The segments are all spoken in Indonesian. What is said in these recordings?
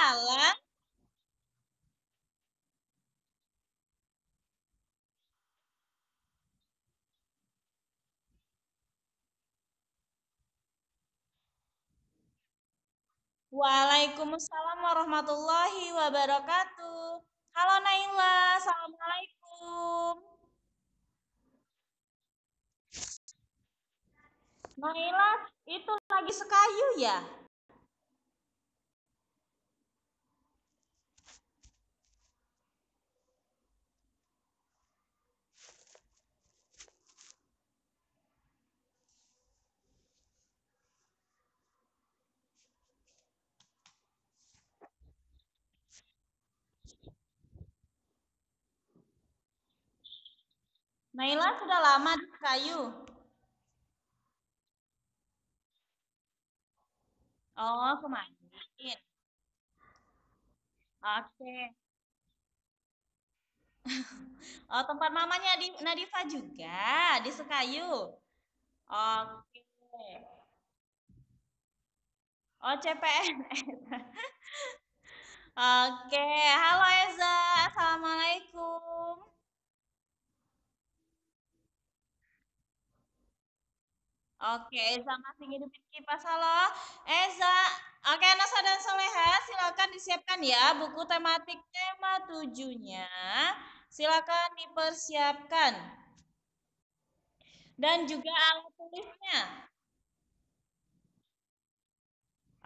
Waalaikumsalam. Waalaikumsalam warahmatullahi wabarakatuh. Halo Naila, assalamualaikum. Naila, itu lagi sekayu ya? Naila sudah lama di sekayu. Oh, kemarin. Oke. Oh, tempat mamanya di Nadifa juga di Sekayu. Oke. Oh, CPNS. Oke, halo Eza, assalamualaikum. Oke, Eza masih ngidupin kipas. Halo, Eza. Oke, Nasa dan Soleha, silakan disiapkan ya buku tematik tema tujuhnya. Silakan dipersiapkan dan juga alat tulisnya.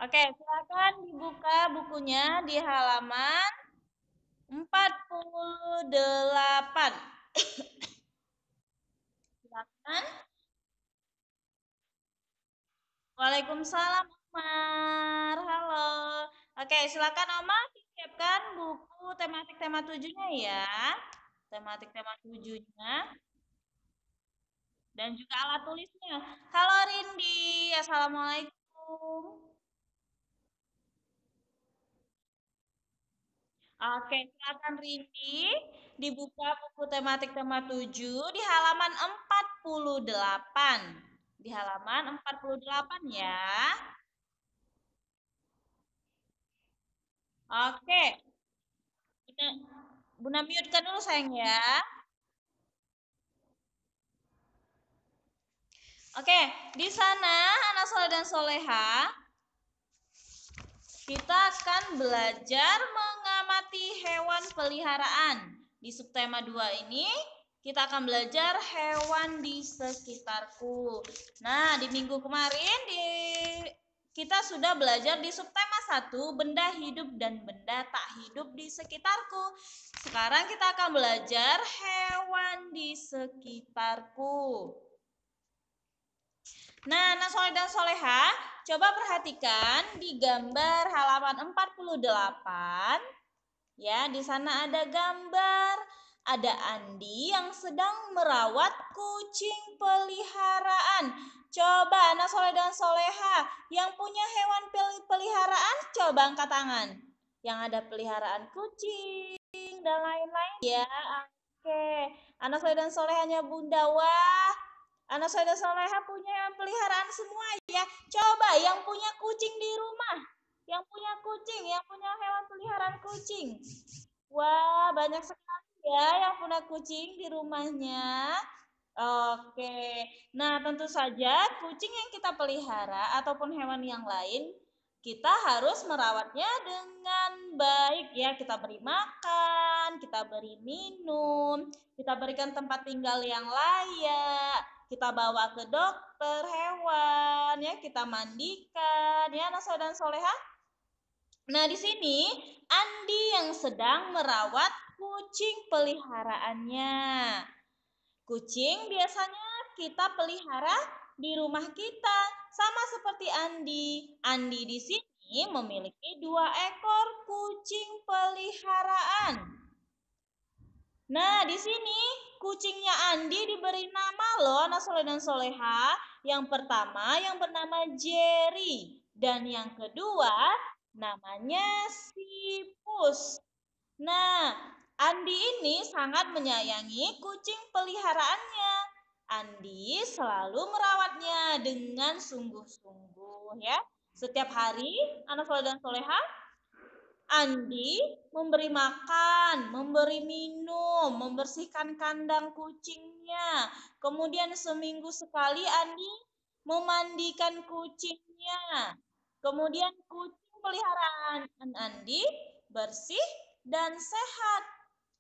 Oke, silakan dibuka bukunya di halaman 48. Silakan. Waalaikumsalam, Umar. Halo. Oke, silakan Oma siapkan buku tematik tema tujuhnya ya. Tematik tema tujuhnya dan juga alat tulisnya. Halo Rindi, assalamualaikum. Oke, silakan Rindi dibuka buku tematik tema 7 di halaman 48. Di halaman 48 ya. Oke, Bunda, Bunda mute kan dulu sayang ya. Oke, di sana anak soleh dan soleha kita akan belajar mengamati hewan peliharaan. Di subtema 2 ini kita akan belajar hewan di sekitarku. Nah, di minggu kemarin kita sudah belajar di subtema 1, benda hidup dan benda tak hidup di sekitarku. Sekarang kita akan belajar hewan di sekitarku. Nah, anak soleh dan soleha, coba perhatikan di gambar halaman 48. Ya, di sana ada gambar. Ada Andi yang sedang merawat kucing peliharaan. Coba anak soleh dan soleha yang punya hewan peliharaan, coba angkat tangan. Yang ada peliharaan kucing dan lain-lain ya. Oke, anak soleh dan solehanya Bunda. Wah, anak soleh dan soleha punya hewan peliharaan semua ya. Coba yang punya kucing di rumah. Yang punya kucing, yang punya hewan peliharaan kucing. Wah, banyak sekali ya yang punya kucing di rumahnya. Oke. Nah, tentu saja kucing yang kita pelihara ataupun hewan yang lain, kita harus merawatnya dengan baik ya. Kita beri makan, kita beri minum, kita berikan tempat tinggal yang layak, kita bawa ke dokter hewan ya, kita mandikan ya, Nasa dan Soleha. Nah, di sini Andi yang sedang merawat kucing peliharaannya. Kucing biasanya kita pelihara di rumah kita, sama seperti Andi. Andi di sini memiliki 2 ekor kucing peliharaan. Nah, di sini kucingnya Andi diberi nama loh, anak soleh dan soleha. Yang pertama yang bernama Jerry. Dan yang kedua namanya Sipus. Nah, Andi ini sangat menyayangi kucing peliharaannya. Andi selalu merawatnya dengan sungguh-sungguh ya. Setiap hari, anak soleh dan soleha, Andi memberi makan, memberi minum, membersihkan kandang kucingnya. Kemudian seminggu sekali Andi memandikan kucingnya. Kemudian kucing peliharaan Andi bersih dan sehat.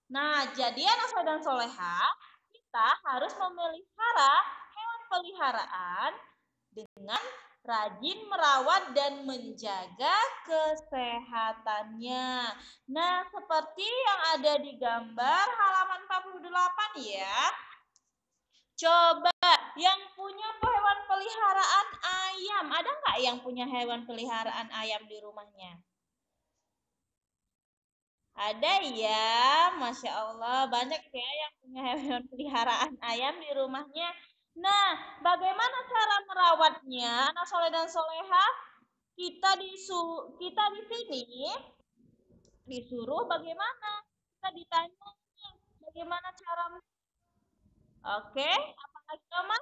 Nah, jadi anak soleh dan soleha, kita harus memelihara hewan peliharaan dengan rajin merawat dan menjaga kesehatannya. Nah, seperti yang ada di gambar halaman 48 ya. Coba yang punya hewan peliharaan ayam, ada nggak yang punya hewan peliharaan ayam di rumahnya? Ada ya, Masya Allah. Banyak ya yang punya hewan peliharaan ayam di rumahnya. Nah, bagaimana cara merawatnya? Anak soleh dan soleha, kita di sini disuruh bagaimana? Kita ditanya bagaimana cara. Oke, apalagi Omar?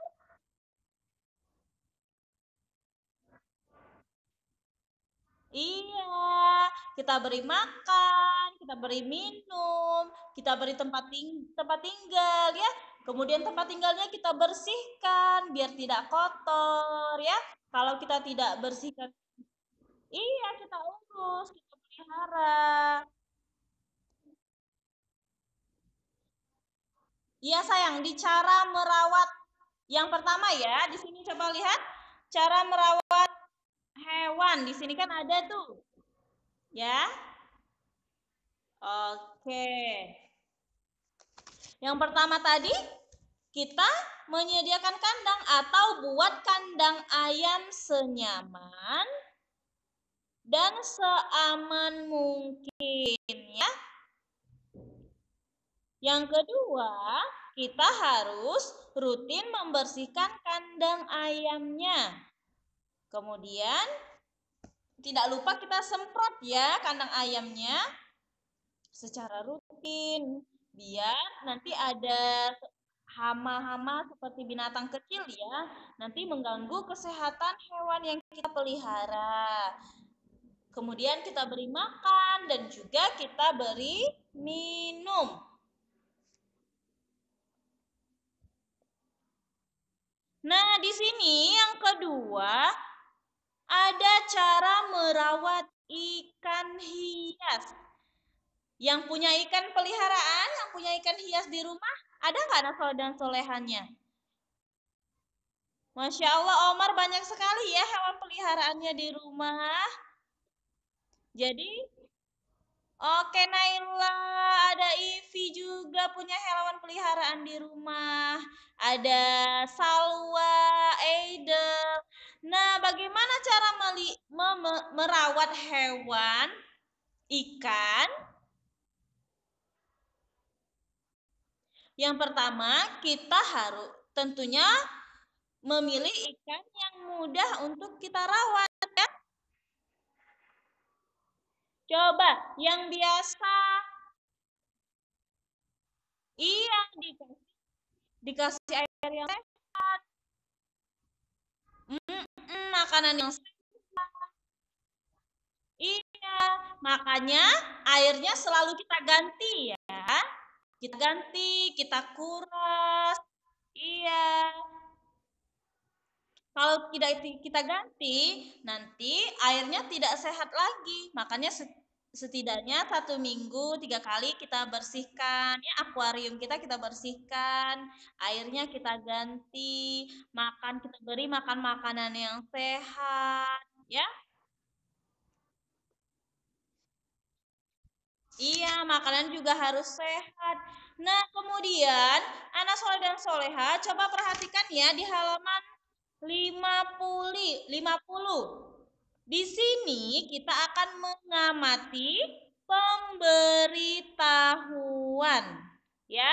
Iya, kita beri makan, kita beri minum, kita beri tempat tinggal ya. Kemudian tempat tinggalnya kita bersihkan biar tidak kotor ya. Kalau kita tidak bersihkan, iya kita urus, kita pelihara. Iya sayang, di cara merawat yang pertama ya, di sini coba lihat cara merawat hewan. Di sini kan ada tuh, ya. Oke. Yang pertama tadi kita menyediakan kandang atau buat kandang ayam senyaman dan seaman mungkin ya. Yang kedua, kita harus rutin membersihkan kandang ayamnya. Kemudian tidak lupa kita semprot ya kandang ayamnya secara rutin biar nanti ada hama-hama seperti binatang kecil ya nanti mengganggu kesehatan hewan yang kita pelihara. Kemudian kita beri makan dan juga kita beri minum. Nah, di sini yang kedua ada cara merawat ikan hias. Yang punya ikan peliharaan, yang punya ikan hias di rumah, ada nggak anak soleh dan solehannya? Masya Allah, Omar banyak sekali ya hewan peliharaannya di rumah. Jadi, oke Naila, ada Ivi juga punya hewan peliharaan di rumah. Ada Salwa, Eidel. Nah, bagaimana cara merawat hewan ikan? Yang pertama, kita harus tentunya memilih ikan yang mudah untuk kita rawat ya. Coba yang biasa, iya dikasih air yang sehat, makanan yang sehat. Iya, makanya airnya selalu kita ganti ya. Kita ganti, kita kuras. Iya. Kalau tidak kita ganti, nanti airnya tidak sehat lagi. Makanya setidaknya 1 minggu 3 kali kita bersihkan. Ya, akuarium kita bersihkan. Airnya kita ganti. Makan kita beri makan makanan yang sehat. Ya, iya, makanan juga harus sehat. Nah, kemudian anak soleh dan soleha, coba perhatikan ya di halaman 50. Di sini kita akan mengamati pemberitahuan. Ya,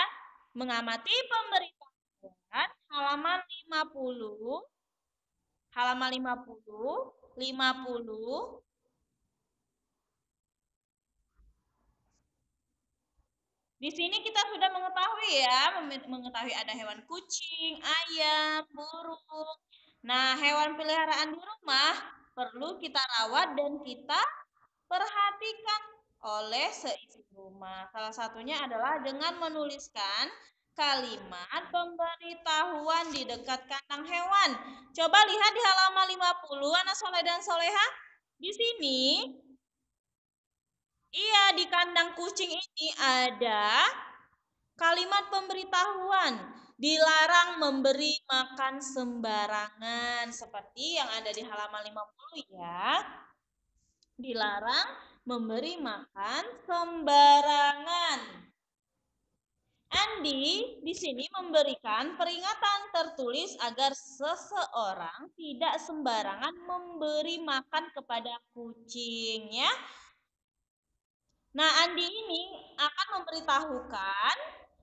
mengamati pemberitahuan halaman 50, halaman 50, 50. Di sini kita sudah mengetahui ya, mengetahui ada hewan kucing, ayam, burung. Nah, hewan peliharaan di rumah perlu kita rawat dan kita perhatikan. oleh seisi rumah. Salah satunya adalah dengan menuliskan kalimat pemberitahuan di dekat kandang hewan. Coba lihat di halaman 50, anak soleh dan soleha. Di sini, iya, di kandang kucing ini ada kalimat pemberitahuan. Dilarang memberi makan sembarangan. Seperti yang ada di halaman 50 ya. Dilarang memberi makan sembarangan. Andi di sini memberikan peringatan tertulis agar seseorang tidak sembarangan memberi makan kepada kucing ya. Nah, Andi ini akan memberitahukan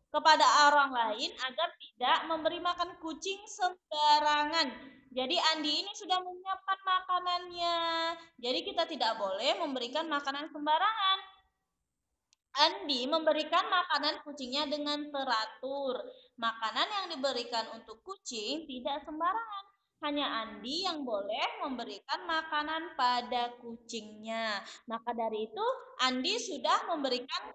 kepada orang lain agar tidak memberi makan kucing sembarangan. Jadi Andi ini sudah menyiapkan makanannya. Jadi kita tidak boleh memberikan makanan sembarangan. Andi memberikan makanan kucingnya dengan teratur. Makanan yang diberikan untuk kucing tidak sembarangan. Hanya Andi yang boleh memberikan makanan pada kucingnya. Maka dari itu Andi sudah memberikan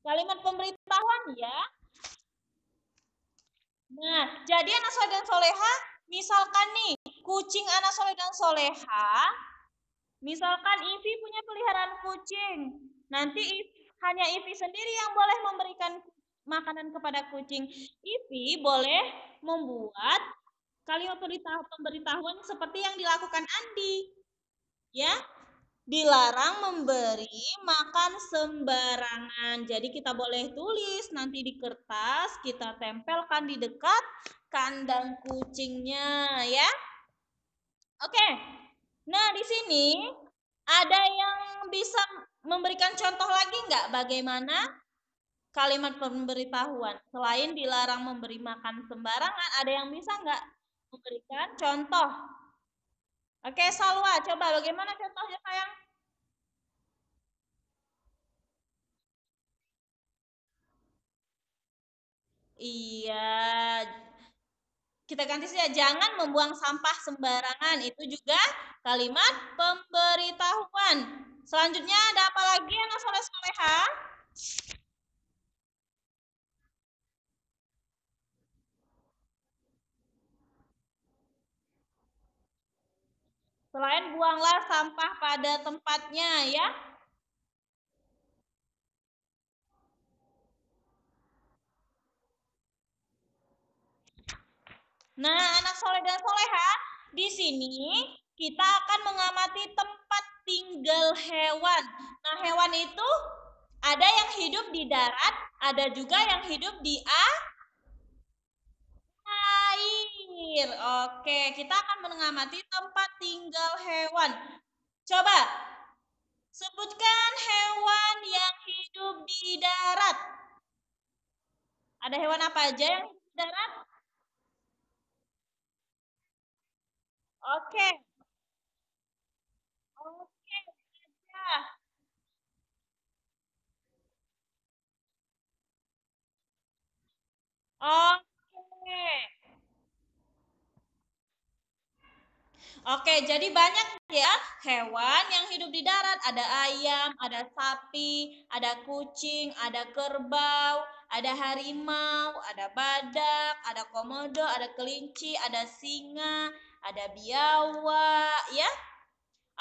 kalimat pemberitahuan ya. Nah, jadi anak soleh dan soleha, misalkan nih, kucing anak soleh dan soleha, misalkan Ivi punya peliharaan kucing, nanti hanya Ivi sendiri yang boleh memberikan makanan kepada kucing. Ivi boleh membuat kalimat pemberitahuan seperti yang dilakukan Andi. Ya, dilarang memberi makan sembarangan. Jadi kita boleh tulis nanti di kertas, kita tempelkan di dekat kandang kucingnya ya. Oke. Nah, di sini ada yang bisa memberikan contoh lagi nggak bagaimana kalimat pemberitahuan? Selain dilarang memberi makan sembarangan, ada yang bisa nggak memberikan contoh? Oke, Salwa, coba bagaimana contohnya sayang? Iya. Kita ganti saja, jangan membuang sampah sembarangan. Itu juga kalimat pemberitahuan. Selanjutnya ada apa lagi anak soleh soleha? Selain buanglah sampah pada tempatnya ya. Nah, anak soleh dan soleha, di sini kita akan mengamati tempat tinggal hewan. Nah, hewan itu ada yang hidup di darat, ada juga yang hidup di air. Oke, kita akan mengamati tempat tinggal hewan. Coba sebutkan hewan yang hidup di darat. Ada hewan apa aja yang hidup di darat? Oke. Oke, gajah. Oke. Oke, jadi banyak ya hewan yang hidup di darat. Ada ayam, ada sapi, ada kucing, ada kerbau, ada harimau, ada badak, ada komodo, ada kelinci, ada singa, ada biawak, ya.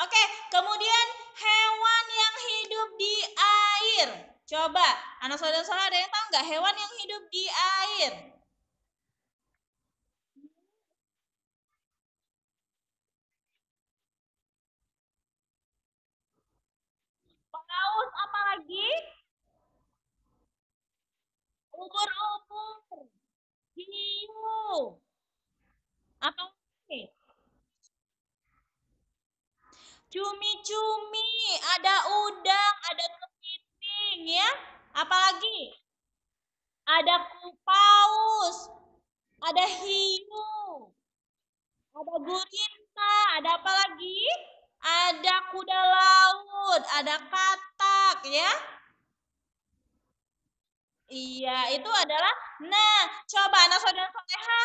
Oke, kemudian hewan yang hidup di air. Coba, anak saudara-saudara ada yang tahu nggak hewan yang hidup di air? Paus apa lagi? Ubur-ubur, hiu, apa lagi? Cumi-cumi, ada udang, ada kepiting ya. Apalagi? Ada paus, ada hiu, ada gurita, ada apa lagi? Ada kuda laut, ada katak ya. Iya, itu adalah. Nah, coba anak saudara soleha,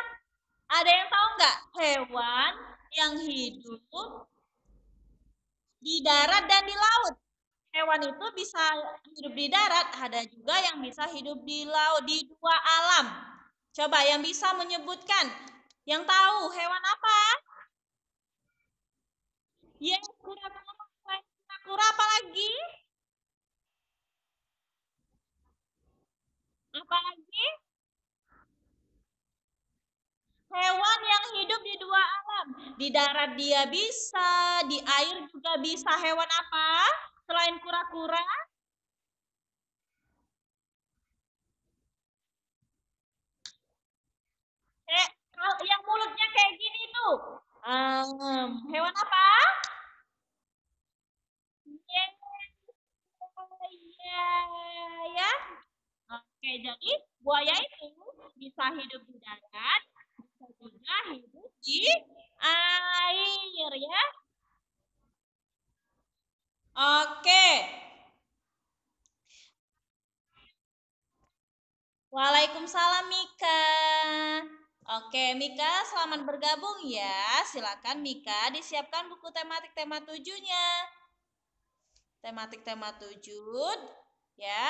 ada yang tahu nggak hewan yang hidup di darat dan di laut? hewan itu bisa hidup di darat, ada juga yang bisa hidup di laut, di dua alam. Coba yang bisa menyebutkan, yang tahu hewan apa? Yes, kura-kura. Kura-kura apa lagi? Apa lagi? Hewan yang hidup di dua alam. Di darat dia bisa, di air juga bisa. Hewan apa? Selain kura-kura? Kalau yang mulutnya kayak gini tuh. Hewan apa? Yes. Iya, ya. Oke, jadi buaya itu bisa hidup di darat, bisa juga hidup di air ya. Oke. Waalaikumsalam Mika. Oke, Mika, selamat bergabung ya. Silakan Mika disiapkan buku tematik tema 7-nya. Tematik tema 7 ya.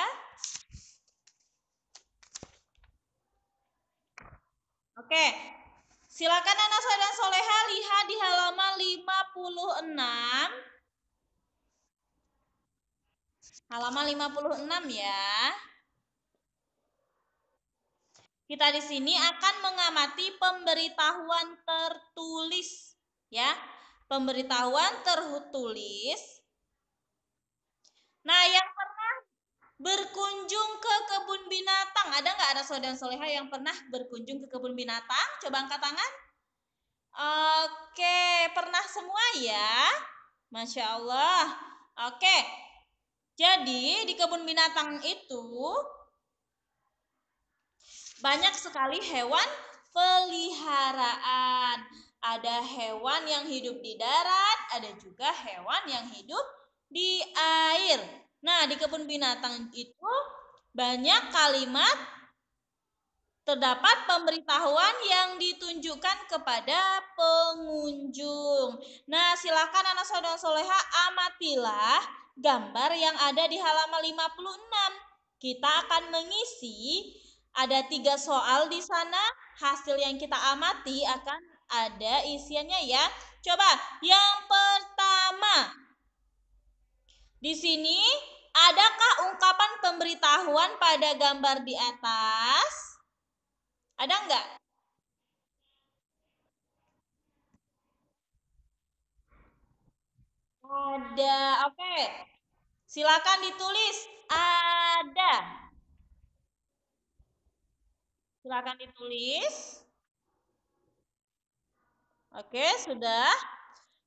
Oke. Silakan anak saudara soleha lihat di halaman 56. Halaman 56 ya. Kita di sini akan mengamati pemberitahuan tertulis ya. Pemberitahuan tertulis. Nah, yang pernah berkunjung ke kebun binatang, ada nggak ada saudara soleha yang pernah berkunjung ke kebun binatang? Coba angkat tangan. Oke, pernah semua ya? Masya Allah. Oke, jadi di kebun binatang itu banyak sekali hewan peliharaan. Ada hewan yang hidup di darat, ada juga hewan yang hidup di air. Nah, di kebun binatang itu banyak kalimat terdapat pemberitahuan yang ditunjukkan kepada pengunjung. Nah, silakan anak saudara soleha amatilah gambar yang ada di halaman 56. Kita akan mengisi, ada 3 soal di sana. Hasil yang kita amati akan ada isiannya ya. Coba yang pertama. Di sini adakah ungkapan pemberitahuan pada gambar di atas? Ada enggak? Ada. Oke. Silakan ditulis. Ada. Silakan ditulis. Oke, sudah.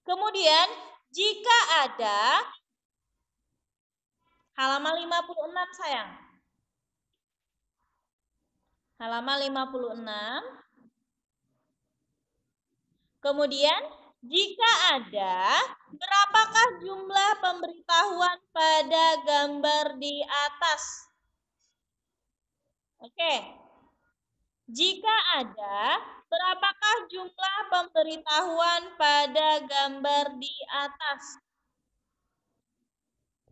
Kemudian, jika ada halaman 56 sayang. Halaman 56. Kemudian, jika ada, berapakah jumlah pemberitahuan pada gambar di atas? Oke. Jika ada, berapakah jumlah pemberitahuan pada gambar di atas?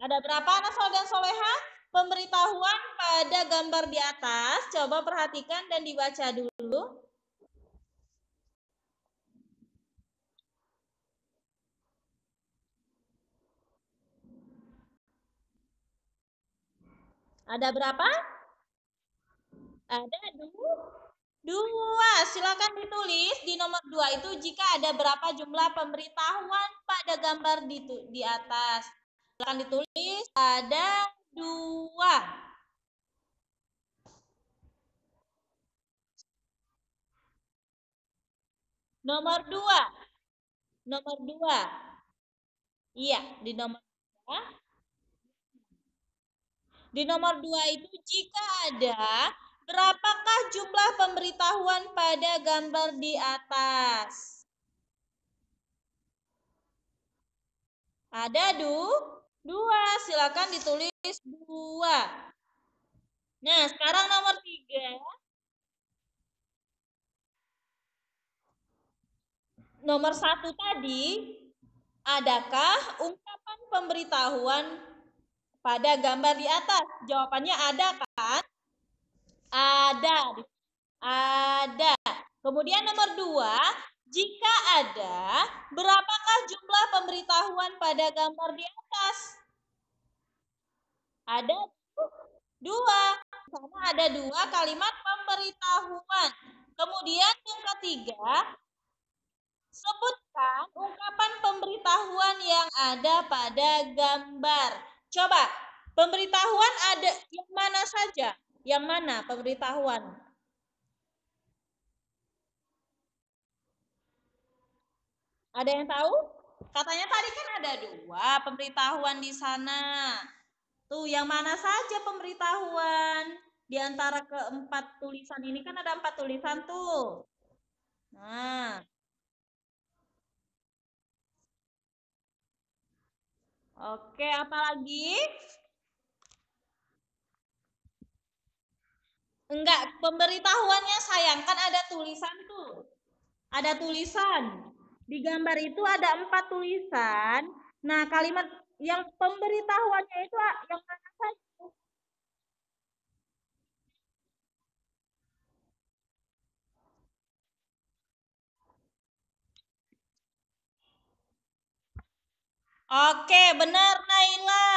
Ada berapa anak saudara soleha? Pemberitahuan pada gambar di atas. Coba perhatikan dan dibaca dulu. Ada berapa? Ada dua. Silakan ditulis di nomor 2 itu jika ada berapa jumlah pemberitahuan pada gambar di atas. Silakan ditulis ada 2. Nomor 2. Nomor 2. Iya, di nomor 2. Di nomor 2 itu jika ada, berapakah jumlah pemberitahuan pada gambar di atas? Ada 2. Silakan ditulis 2. Nah, sekarang nomor 3. Nomor 1 tadi, adakah ungkapan pemberitahuan pada gambar di atas? Jawabannya ada kan? Ada. Ada. Kemudian nomor 2, jika ada, berapakah jumlah pemberitahuan pada gambar di atas? Ada 2. Sama ada 2 kalimat pemberitahuan. Kemudian yang ketiga, sebutkan ungkapan pemberitahuan yang ada pada gambar. Coba, pemberitahuan ada yang mana saja? Yang mana pemberitahuan? Ada yang tahu? Katanya tadi kan ada 2 pemberitahuan di sana. Tuh, yang mana saja pemberitahuan? Di antara keempat tulisan ini kan ada 4 tulisan tuh. Nah, oke, apa lagi? Enggak, pemberitahuannya sayang kan ada tulisan tuh. Ada tulisan. Di gambar itu ada 4 tulisan. Nah, kalimat yang pemberitahuannya itu yang mana saja? Oke, benar Naila.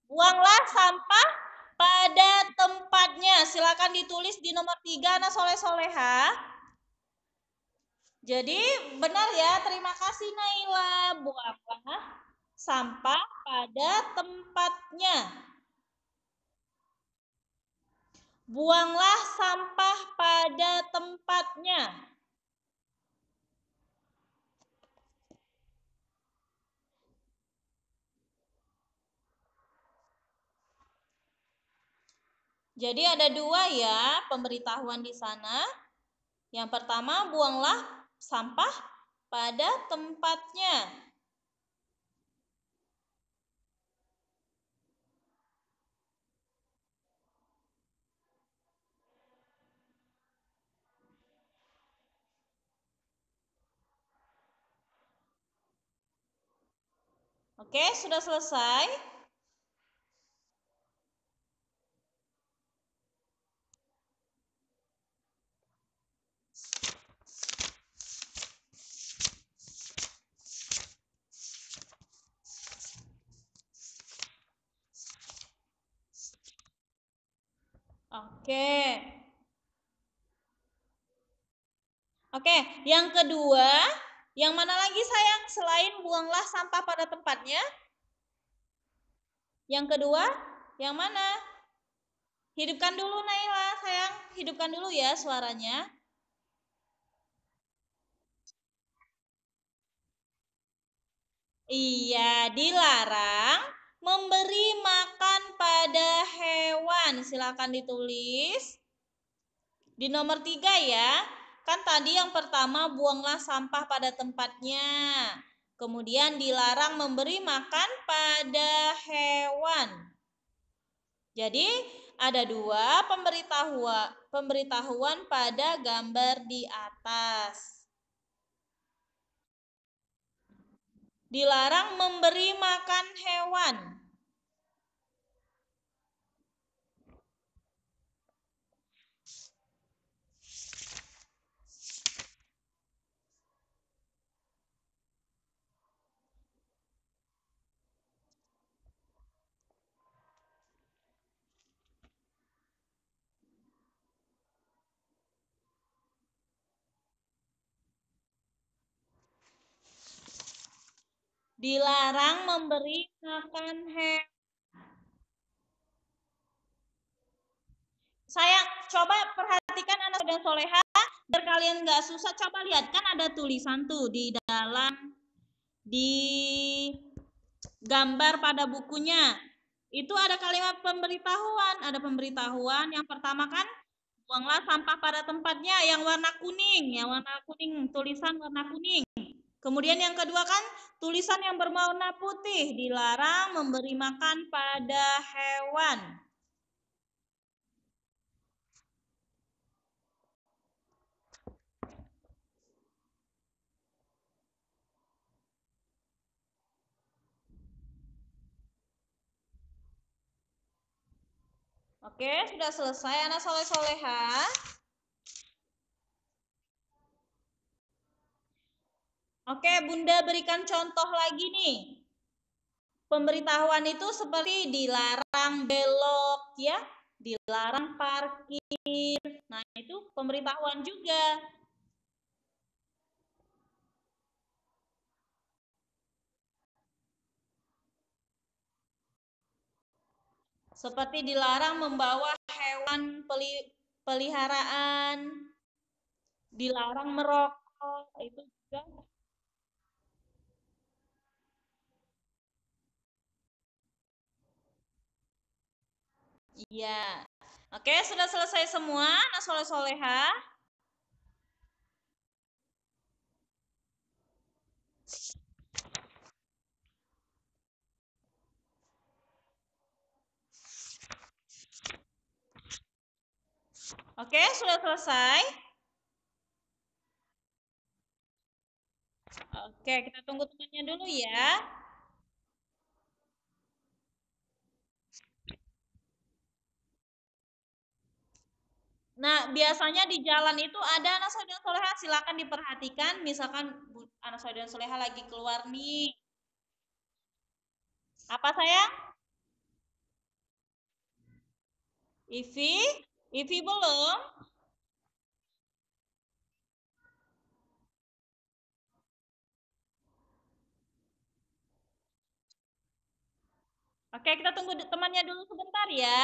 Buanglah sampah pada tempatnya. Silakan ditulis di nomor 3, Ana Soleh Soleha. Jadi benar ya, terima kasih Naila. Buanglah sampah pada tempatnya. Buanglah sampah pada tempatnya. Jadi ada 2 ya pemberitahuan di sana. Yang pertama, buanglah sampah pada tempatnya. Oke, sudah selesai. Oke. Oke, yang kedua, yang mana lagi sayang selain buanglah sampah pada tempatnya? Yang kedua, yang mana? Hidupkan dulu Naila, sayang. Hidupkan dulu ya suaranya. Iya, dilarang memberi makan pada hewan. Silakan ditulis. Di nomor 3 ya. Kan tadi yang pertama buanglah sampah pada tempatnya. Kemudian dilarang memberi makan pada hewan. Jadi ada 2 pemberitahuan pada gambar di atas. Dilarang memberi makan hewan. Dilarang memberi makan hewan. Saya coba perhatikan anak dan soleha, biar kalian nggak susah. Coba lihat, kan ada tulisan tuh di dalam di gambar pada bukunya. Itu ada kalimat pemberitahuan. Ada pemberitahuan yang pertama kan, buanglah sampah pada tempatnya yang warna kuning. Yang warna kuning, tulisan warna kuning. Kemudian yang kedua kan, tulisan yang berwarna putih. Dilarang memberi makan pada hewan. Oke, sudah selesai anak soleh soleha. Oke, Bunda berikan contoh lagi nih. Pemberitahuan itu seperti dilarang belok ya, dilarang parkir. Nah, itu pemberitahuan juga. Seperti dilarang membawa hewan peliharaan, dilarang merokok, itu juga. Iya. Oke, sudah selesai semua, anak soleh soleha. Oke, sudah selesai. Oke, kita tunggu temannya dulu ya. Nah, biasanya di jalan itu ada anak saudara soleha, silakan diperhatikan. Misalkan anak saudara soleha lagi keluar nih. Apa sayang? Ivi? Ivi belum? Oke, kita tunggu temannya dulu sebentar ya.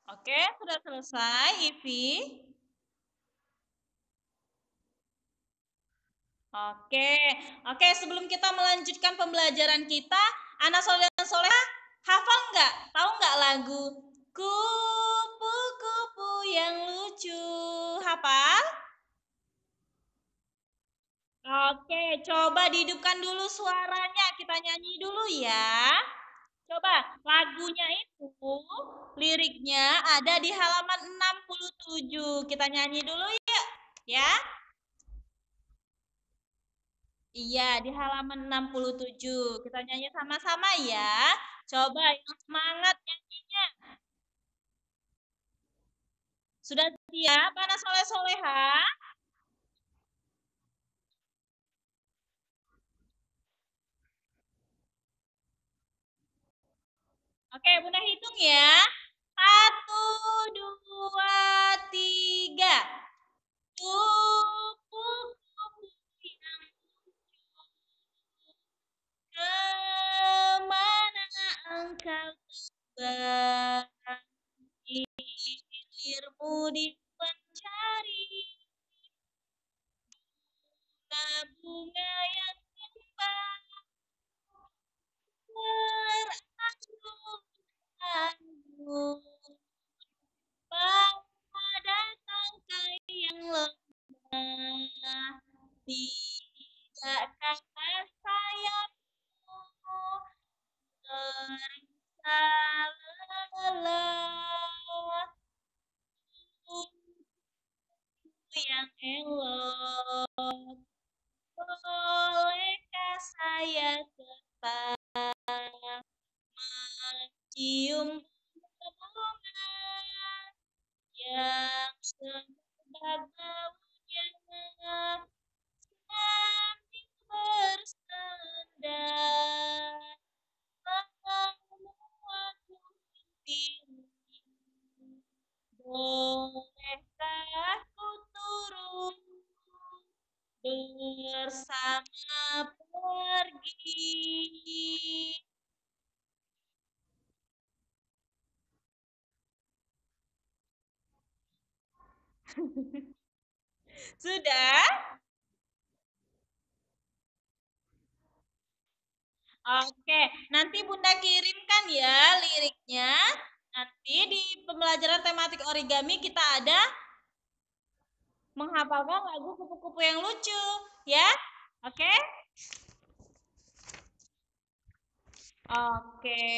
Oke, sudah selesai, Ivi. Oke, oke. Sebelum kita melanjutkan pembelajaran kita, anak soleh dan soleha hafal nggak? Tahu nggak lagu kupu-kupu yang lucu? Hafal? Oke, coba dihidupkan dulu suaranya. Kita nyanyi dulu ya. Coba lagunya itu liriknya ada di halaman 67. Kita nyanyi dulu yuk, ya. Iya, di halaman 67. Kita nyanyi sama-sama ya. Coba yang semangat nyanyinya. Sudah siap, anak soleh-soleha? Oke, Bunda hitung ya. Satu, dua, tiga. Kupu-kupu yang kemana engkau terbang? Hilirmu di mencari bunga yang kembang beranggung pada tangkai yang lemah. Tidakkah sayapmu terasa lelah untuk yang elok? Bolehkah saya tetap mencium bunga yang semerbak baunya sambil bersandar membuatku mimpi. Bolehkah ku turun bersama pergi? Sudah? Oke, nanti Bunda kirimkan ya liriknya. Nanti di pembelajaran tematik origami kita ada menghafalkan lagu kupu-kupu yang lucu, ya. Oke? Oke.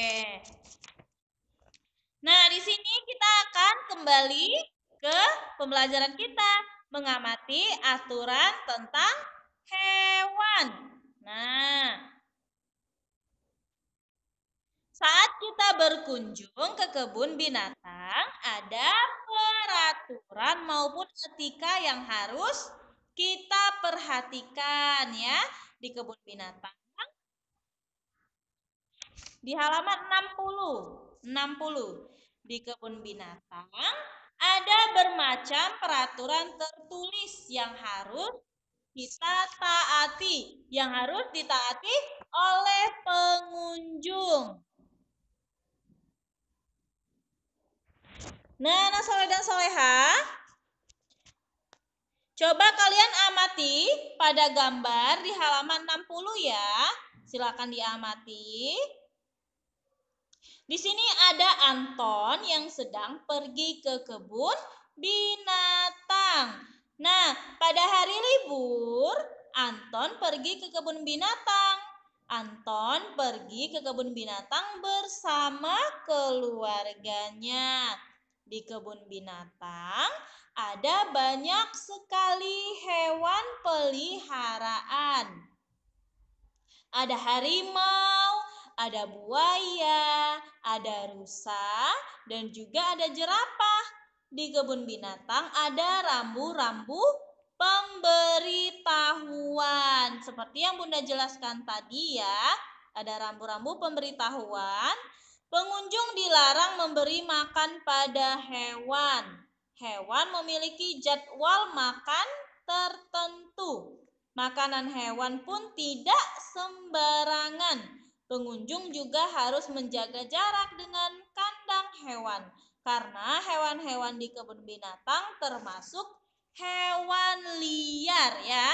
Nah, di sini kita akan kembali ke pembelajaran kita, mengamati aturan tentang hewan. Nah, saat kita berkunjung ke kebun binatang, ada peraturan maupun etika yang harus kita perhatikan ya di kebun binatang. Di halaman 60 di kebun binatang ada bermacam peraturan tertulis yang harus kita taati, yang harus ditaati oleh pengunjung. Nah, anak soleh dan soleha, coba kalian amati pada gambar di halaman 60 ya. Silakan diamati. Di sini ada Anton yang sedang pergi ke kebun binatang. Nah, pada hari libur, Anton pergi ke kebun binatang. Anton pergi ke kebun binatang bersama keluarganya. Di kebun binatang ada banyak sekali hewan peliharaan. Ada harimau, ada buaya, ada rusa, dan juga ada jerapah. Di kebun binatang ada rambu-rambu pemberitahuan. Seperti yang Bunda jelaskan tadi ya, ada rambu-rambu pemberitahuan. Pengunjung dilarang memberi makan pada hewan. Hewan memiliki jadwal makan tertentu. Makanan hewan pun tidak sembarangan. Pengunjung juga harus menjaga jarak dengan kandang hewan. Karena hewan-hewan di kebun binatang termasuk hewan liar ya.